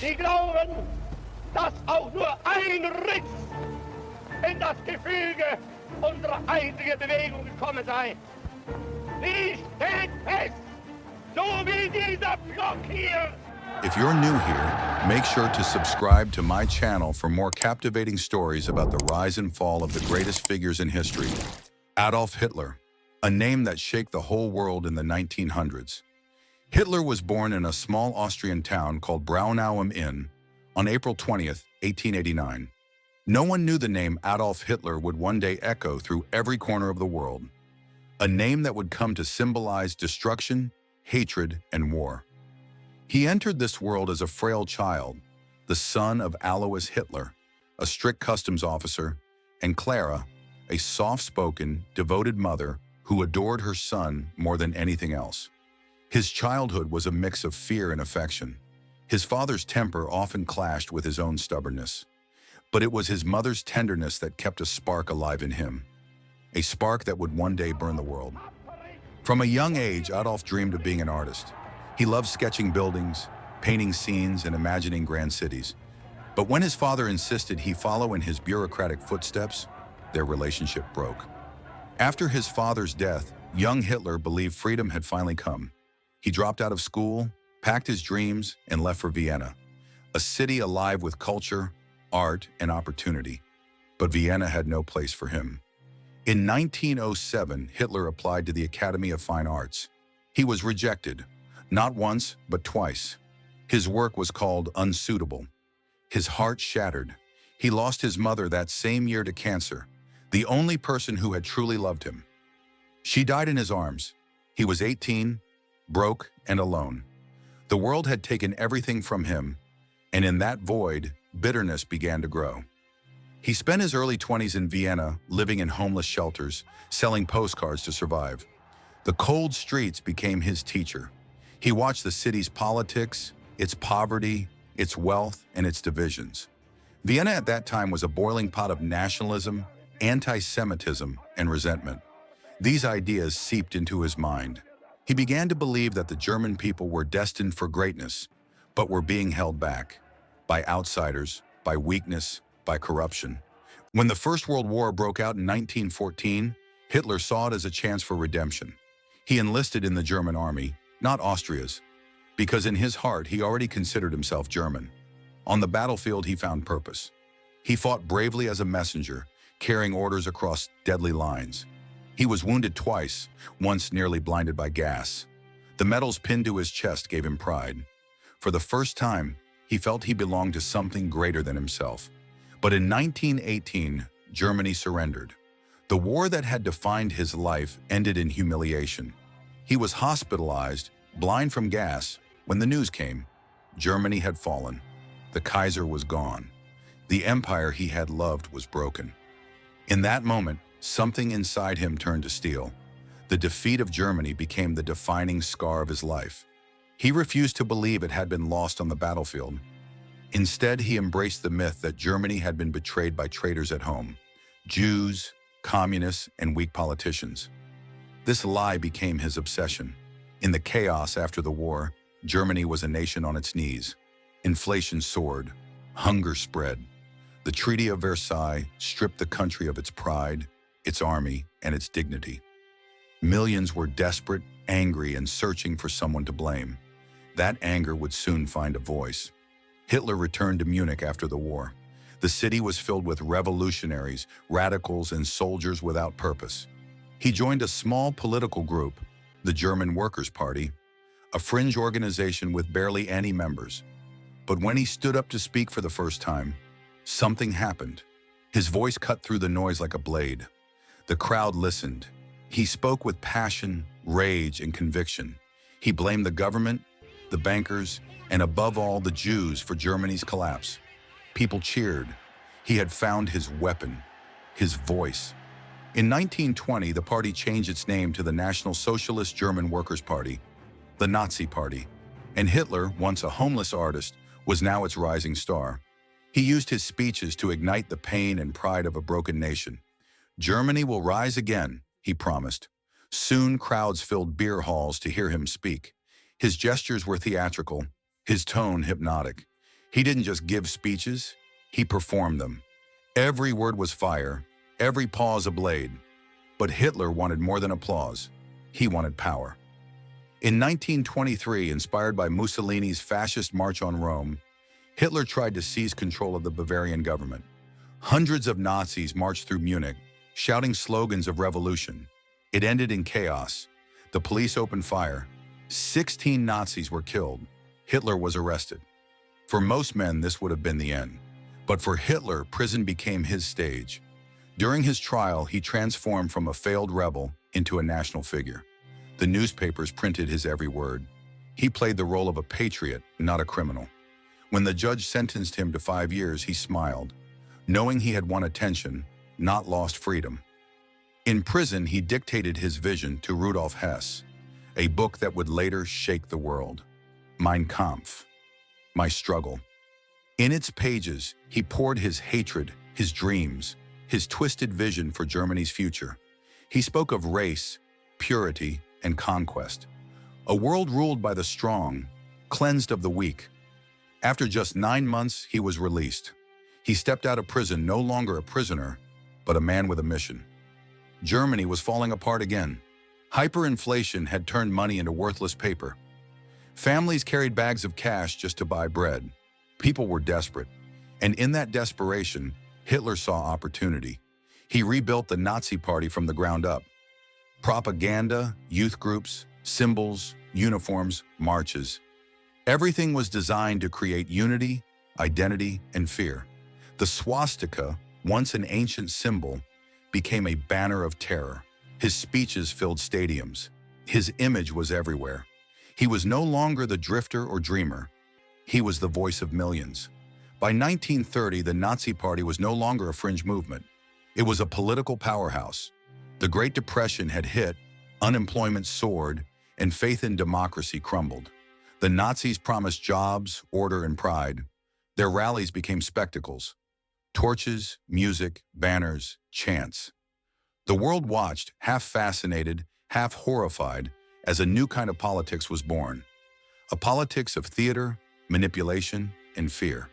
Sie glauben, dass auch nur ein Riss in das Gefüge unserer einzigen Bewegung gekommen sei. Sie steht fest, so wie dieser Block hier. If you're new here, make sure to subscribe to my channel for more captivating stories about the rise and fall of the greatest figures in history. Adolf Hitler, a name that shook the whole world in the 1900s. Hitler was born in a small Austrian town called Braunau am Inn on April 20th, 1889. No one knew the name Adolf Hitler would one day echo through every corner of the world, a name that would come to symbolize destruction, hatred, and war. He entered this world as a frail child, the son of Alois Hitler, a strict customs officer, and Clara, a soft-spoken, devoted mother who adored her son more than anything else. His childhood was a mix of fear and affection. His father's temper often clashed with his own stubbornness, but it was his mother's tenderness that kept a spark alive in him, a spark that would one day burn the world. From a young age, Adolf dreamed of being an artist. He loved sketching buildings, painting scenes, and imagining grand cities. But when his father insisted he follow in his bureaucratic footsteps, their relationship broke. After his father's death, young Hitler believed freedom had finally come. He dropped out of school, packed his dreams, and left for Vienna, a city alive with culture, art, and opportunity. But Vienna had no place for him. In 1907, Hitler applied to the Academy of Fine Arts. He was rejected, not once, but twice. His work was called unsuitable. His heart shattered. He lost his mother that same year to cancer, the only person who had truly loved him. She died in his arms. He was 18, broke, and alone. The world had taken everything from him, and in that void, bitterness began to grow. He spent his early 20s in Vienna, living in homeless shelters, selling postcards to survive. The cold streets became his teacher. He watched the city's politics, its poverty, its wealth, and its divisions. Vienna at that time was a boiling pot of nationalism, anti-Semitism, and resentment. These ideas seeped into his mind. He began to believe that the German people were destined for greatness, but were being held back by outsiders, by weakness, by corruption. When the First World War broke out in 1914, Hitler saw it as a chance for redemption. He enlisted in the German army, not Austria's, because in his heart he already considered himself German. On the battlefield he found purpose. He fought bravely as a messenger, carrying orders across deadly lines. He was wounded twice, once nearly blinded by gas. The medals pinned to his chest gave him pride. For the first time, he felt he belonged to something greater than himself. But in 1918, Germany surrendered. The war that had defined his life ended in humiliation. He was hospitalized, blind from gas, when the news came. Germany had fallen. The Kaiser was gone. The empire he had loved was broken. In that moment, something inside him turned to steel. The defeat of Germany became the defining scar of his life. He refused to believe it had been lost on the battlefield. Instead, he embraced the myth that Germany had been betrayed by traitors at home, Jews, communists, and weak politicians. This lie became his obsession. In the chaos after the war, Germany was a nation on its knees. Inflation soared, hunger spread. The Treaty of Versailles stripped the country of its pride, its army, and its dignity. Millions were desperate, angry, and searching for someone to blame. That anger would soon find a voice. Hitler returned to Munich after the war. The city was filled with revolutionaries, radicals, and soldiers without purpose. He joined a small political group, the German Workers' Party, a fringe organization with barely any members. But when he stood up to speak for the first time, something happened. His voice cut through the noise like a blade. The crowd listened. He spoke with passion, rage, and conviction. He blamed the government, the bankers, and above all, the Jews for Germany's collapse. People cheered. He had found his weapon, his voice. In 1920, the party changed its name to the National Socialist German Workers' Party, the Nazi Party, and Hitler, once a homeless artist, was now its rising star. He used his speeches to ignite the pain and pride of a broken nation. Germany will rise again, he promised. Soon crowds filled beer halls to hear him speak. His gestures were theatrical, his tone hypnotic. He didn't just give speeches, he performed them. Every word was fire, every pause a blade. But Hitler wanted more than applause. He wanted power. In 1923, inspired by Mussolini's fascist march on Rome, Hitler tried to seize control of the Bavarian government. Hundreds of Nazis marched through Munich, shouting slogans of revolution. It ended in chaos. The police opened fire. 16 Nazis were killed. Hitler was arrested. For most men, this would have been the end. But for Hitler, prison became his stage. During his trial, he transformed from a failed rebel into a national figure. The newspapers printed his every word. He played the role of a patriot, not a criminal. When the judge sentenced him to 5 years, he smiled, knowing he had won attention, not lost freedom. In prison, he dictated his vision to Rudolf Hess, a book that would later shake the world. Mein Kampf, My Struggle. In its pages, he poured his hatred, his dreams, his twisted vision for Germany's future. He spoke of race, purity, and conquest. A world ruled by the strong, cleansed of the weak. After just 9 months, he was released. He stepped out of prison no longer a prisoner, but a man with a mission. Germany was falling apart again. Hyperinflation had turned money into worthless paper. Families carried bags of cash just to buy bread. People were desperate, and in that desperation, Hitler saw opportunity. He rebuilt the Nazi Party from the ground up. Propaganda, youth groups, symbols, uniforms, marches. Everything was designed to create unity, identity, and fear. The swastika, once an ancient symbol, became a banner of terror. His speeches filled stadiums. His image was everywhere. He was no longer the drifter or dreamer. He was the voice of millions. By 1930, the Nazi Party was no longer a fringe movement. It was a political powerhouse. The Great Depression had hit, unemployment soared, and faith in democracy crumbled. The Nazis promised jobs, order, and pride. Their rallies became spectacles. Torches, music, banners, chants. The world watched, half fascinated, half horrified, as a new kind of politics was born. A politics of theater, manipulation, and fear.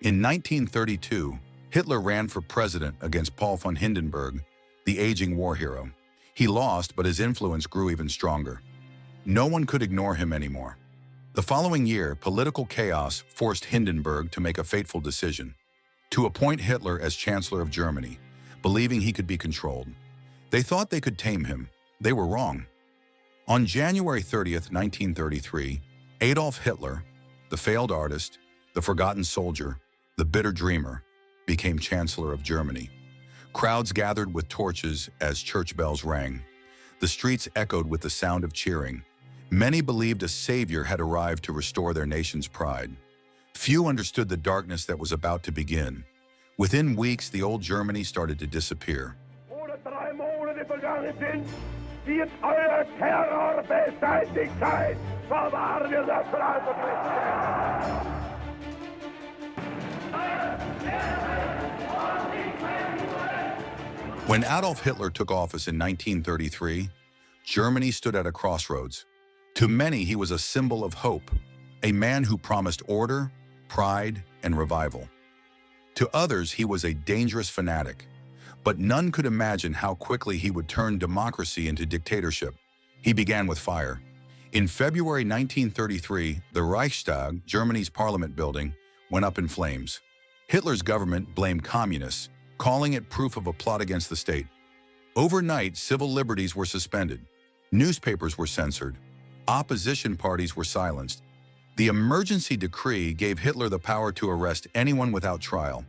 In 1932, Hitler ran for president against Paul von Hindenburg, the aging war hero. He lost, but his influence grew even stronger. No one could ignore him anymore. The following year, political chaos forced Hindenburg to make a fateful decision: to appoint Hitler as Chancellor of Germany, believing he could be controlled. They thought they could tame him. They were wrong. On January 30th, 1933, Adolf Hitler, the failed artist, the forgotten soldier, the bitter dreamer, became Chancellor of Germany. Crowds gathered with torches as church bells rang. The streets echoed with the sound of cheering. Many believed a savior had arrived to restore their nation's pride. Few understood the darkness that was about to begin. Within weeks, the old Germany started to disappear. Ohne 3 Monate vergangen sind, wird euer Terror beseitigt sein. So wahr wir das verantwortlich. When Adolf Hitler took office in 1933, Germany stood at a crossroads. To many, he was a symbol of hope, a man who promised order, pride, and revival. To others, he was a dangerous fanatic, but none could imagine how quickly he would turn democracy into dictatorship. He began with fire. In February 1933, the Reichstag, Germany's parliament building, went up in flames. Hitler's government blamed communists, calling it proof of a plot against the state. Overnight, civil liberties were suspended. Newspapers were censored. Opposition parties were silenced. The emergency decree gave Hitler the power to arrest anyone without trial.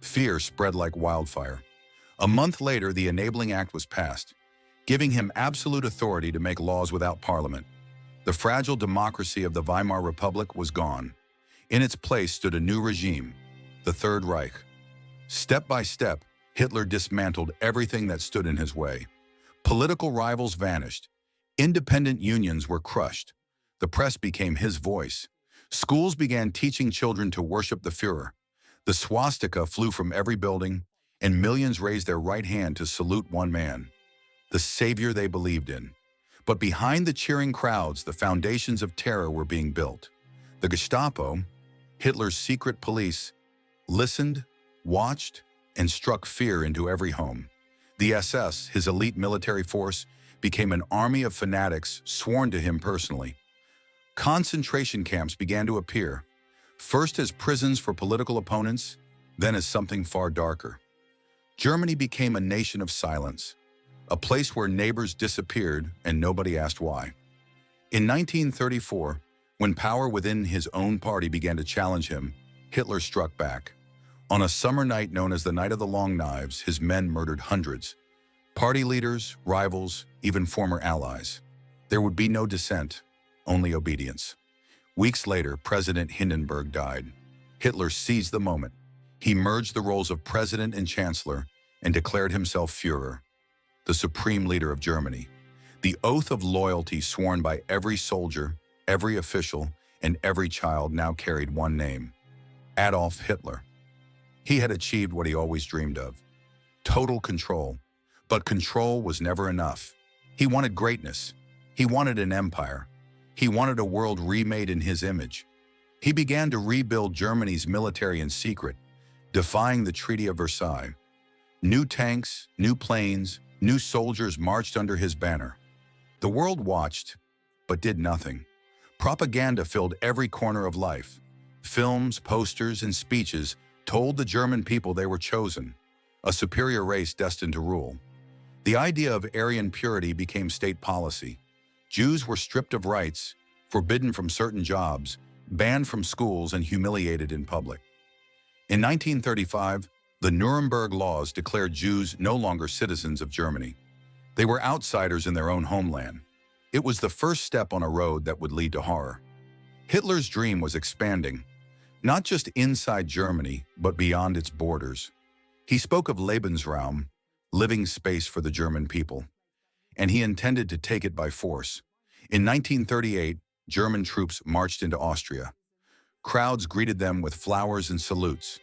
Fear spread like wildfire. A month later, the Enabling Act was passed, giving him absolute authority to make laws without parliament. The fragile democracy of the Weimar Republic was gone. In its place stood a new regime, the Third Reich. Step by step, Hitler dismantled everything that stood in his way. Political rivals vanished. Independent unions were crushed. The press became his voice. Schools began teaching children to worship the Führer. The swastika flew from every building, and millions raised their right hand to salute one man, the savior they believed in. But behind the cheering crowds, the foundations of terror were being built. The Gestapo, Hitler's secret police listened, watched, and struck fear into every home. The SS, his elite military force, became an army of fanatics sworn to him personally. Concentration camps began to appear, first as prisons for political opponents, then as something far darker. Germany became a nation of silence, a place where neighbors disappeared and nobody asked why. In 1934, when power within his own party began to challenge him, Hitler struck back. On a summer night known as the Night of the Long Knives, his men murdered hundreds. Party leaders, rivals, even former allies. There would be no dissent, only obedience. Weeks later, President Hindenburg died. Hitler seized the moment. He merged the roles of president and chancellor and declared himself Führer, the supreme leader of Germany. The oath of loyalty sworn by every soldier, every official, and every child now carried one name: Adolf Hitler. He had achieved what he always dreamed of: total control. But control was never enough. He wanted greatness. He wanted an empire. He wanted a world remade in his image. He began to rebuild Germany's military in secret, defying the Treaty of Versailles. New tanks, new planes, new soldiers marched under his banner. The world watched, but did nothing. Propaganda filled every corner of life. Films, posters, and speeches told the German people they were chosen, a superior race destined to rule. The idea of Aryan purity became state policy. Jews were stripped of rights, forbidden from certain jobs, banned from schools, and humiliated in public. In 1935, the Nuremberg laws declared Jews no longer citizens of Germany. They were outsiders in their own homeland. It was the first step on a road that would lead to horror. Hitler's dream was expanding, not just inside Germany, but beyond its borders. He spoke of Lebensraum, living space for the German people, and he intended to take it by force. In 1938, German troops marched into Austria. Crowds greeted them with flowers and salutes.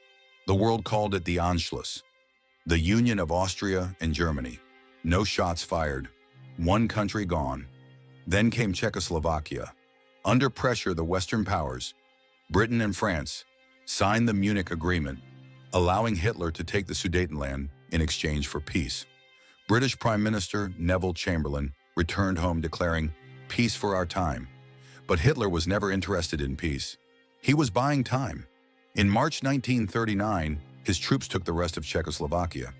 The world called it the Anschluss, the union of Austria and Germany. No shots fired. One country gone. Then came Czechoslovakia. Under pressure, the Western powers, Britain and France, signed the Munich Agreement, allowing Hitler to take the Sudetenland in exchange for peace. British Prime Minister Neville Chamberlain returned home declaring, "Peace for our time." But Hitler was never interested in peace. He was buying time. In March 1939, his troops took the rest of Czechoslovakia.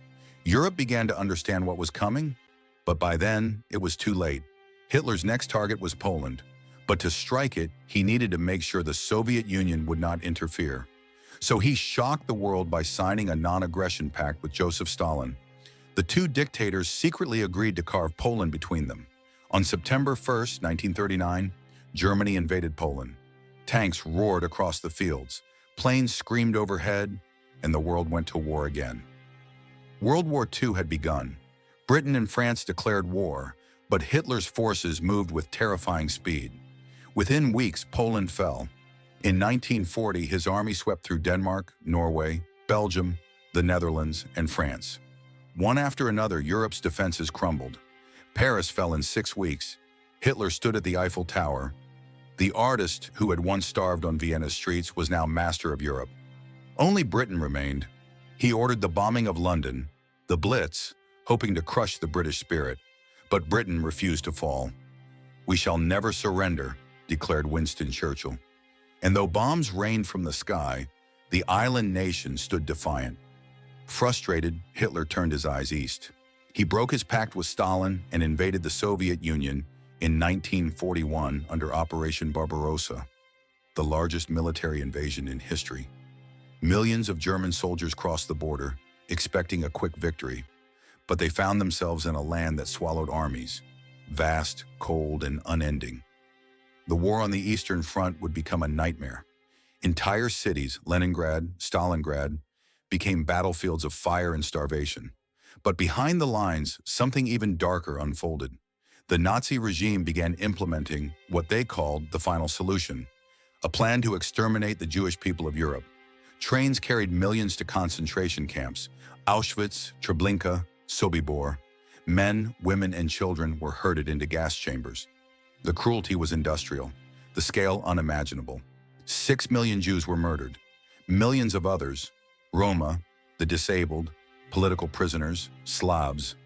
Europe began to understand what was coming, but by then, it was too late. Hitler's next target was Poland, but to strike it, he needed to make sure the Soviet Union would not interfere. So he shocked the world by signing a non-aggression pact with Joseph Stalin. The two dictators secretly agreed to carve Poland between them. On September 1st, 1939, Germany invaded Poland. Tanks roared across the fields, planes screamed overhead, and the world went to war again. World War II had begun. Britain and France declared war, but Hitler's forces moved with terrifying speed. Within weeks, Poland fell. In 1940, his army swept through Denmark, Norway, Belgium, the Netherlands, and France. One after another, Europe's defenses crumbled. Paris fell in 6 weeks. Hitler stood at the Eiffel Tower. The artist who had once starved on Vienna's streets was now master of Europe. Only Britain remained. He ordered the bombing of London, the Blitz, hoping to crush the British spirit. But Britain refused to fall. "We shall never surrender," declared Winston Churchill. And though bombs rained from the sky, the island nation stood defiant. Frustrated, Hitler turned his eyes east. He broke his pact with Stalin and invaded the Soviet Union in 1941 under Operation Barbarossa, the largest military invasion in history. Millions of German soldiers crossed the border, expecting a quick victory, but they found themselves in a land that swallowed armies, vast, cold, and unending. The war on the Eastern Front would become a nightmare. Entire cities, Leningrad, Stalingrad, became battlefields of fire and starvation. But behind the lines, something even darker unfolded. The Nazi regime began implementing what they called the final solution, a plan to exterminate the Jewish people of Europe. Trains carried millions to concentration camps, Auschwitz, Treblinka, Sobibor. Men, women, and children were herded into gas chambers. The cruelty was industrial, the scale unimaginable. 6 million Jews were murdered. Millions of others, Roma, the disabled, political prisoners, Slavs,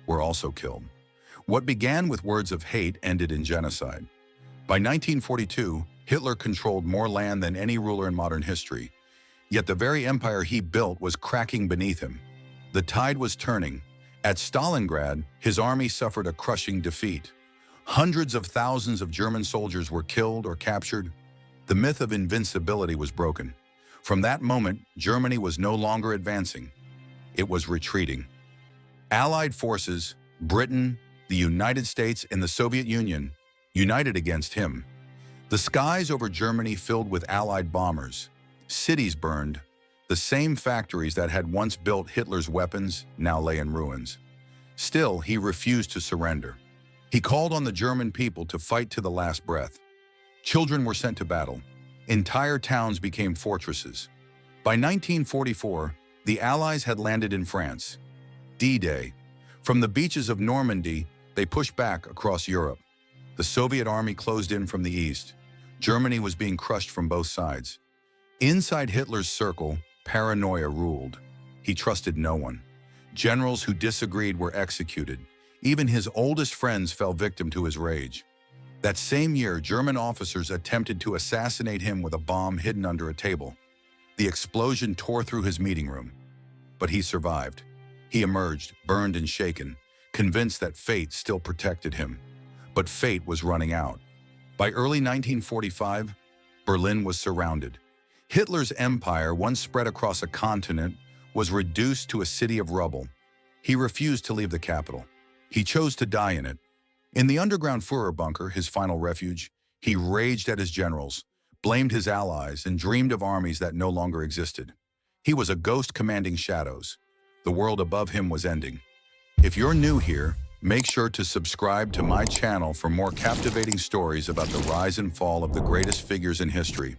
were also killed. What began with words of hate ended in genocide. By 1942, Hitler controlled more land than any ruler in modern history, yet the very empire he built was cracking beneath him. The tide was turning. At Stalingrad, his army suffered a crushing defeat. Hundreds of thousands of German soldiers were killed or captured. The myth of invincibility was broken. From that moment, Germany was no longer advancing. It was retreating. Allied forces, Britain, the United States, and the Soviet Union, united against him. The skies over Germany filled with Allied bombers. Cities burned. The same factories that had once built Hitler's weapons now lay in ruins. Still, he refused to surrender. He called on the German people to fight to the last breath. Children were sent to battle. Entire towns became fortresses. By 1944, the Allies had landed in France. D-Day. From the beaches of Normandy, they pushed back across Europe. The Soviet army closed in from the east. Germany was being crushed from both sides. Inside Hitler's circle, paranoia ruled. He trusted no one. Generals who disagreed were executed. Even his oldest friends fell victim to his rage. That same year, German officers attempted to assassinate him with a bomb hidden under a table. The explosion tore through his meeting room. But he survived. He emerged, burned and shaken, convinced that fate still protected him. But fate was running out. By early 1945, Berlin was surrounded. Hitler's empire, once spread across a continent, was reduced to a city of rubble. He refused to leave the capital. He chose to die in it. In the underground Führer bunker, his final refuge, he raged at his generals, blamed his allies, and dreamed of armies that no longer existed. He was a ghost commanding shadows. The world above him was ending. If you're new here, make sure to subscribe to my channel for more captivating stories about the rise and fall of the greatest figures in history.